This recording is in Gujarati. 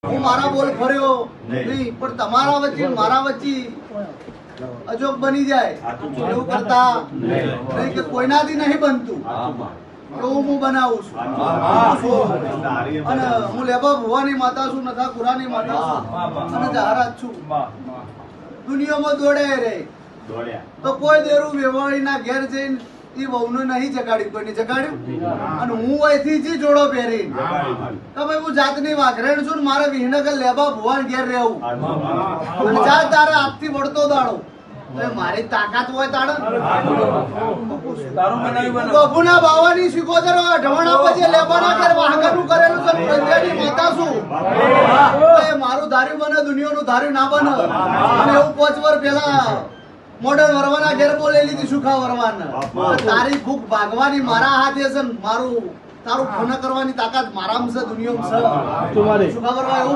હું મારા બોલ ફર્યો નહીં, પણ તમારા વચ્ચે મારા વચ્ચે અજોગ બની જાય એવું કરતા નહીં કે કોઈનાથી નહીં બનતું એવું હું બનાવું છું. અને હું લેબા ભુવાની માતા છું, નથા કુરાની માતા છું અને જહારાત છું. દુનિયામાં દોડે રે તો કોઈ દેરું વેવાળીના ઘેર જઈને એ વહુને નહીં જગાડ્યું, કોઈને જગાડ્યું. અને હું અહીંથી જ જોડો પહેરી તો ભાઈ હું જાતની વાઘરેણ છું ને મારે વિહનગર લેબા ભુવાન ઘેર રહેવું અને જા તારે આજથી વળતો દાડો મારી તાકાત હોય તાણે બબુના બાવાની સિકોતર ઢવણા પછી લેબાના ઘેર વાહકનું કરેલું છે. પ્રજાની માતા છું મારું ધાર્યું બને, દુનિયાનું ધાર્યું ના બને. અને એવું 5 વર્ષ પહેલા મોડર્ન વરવાના ઘેર બોલેલી હતી સુખા વરવાના. તારી ભૂખ ભાગવાની મારા હાથે છે, મારું તારું ફોન કરવાની તાકાત મારામાં છે, દુનિયામાં છે. સુખા વરવા એવું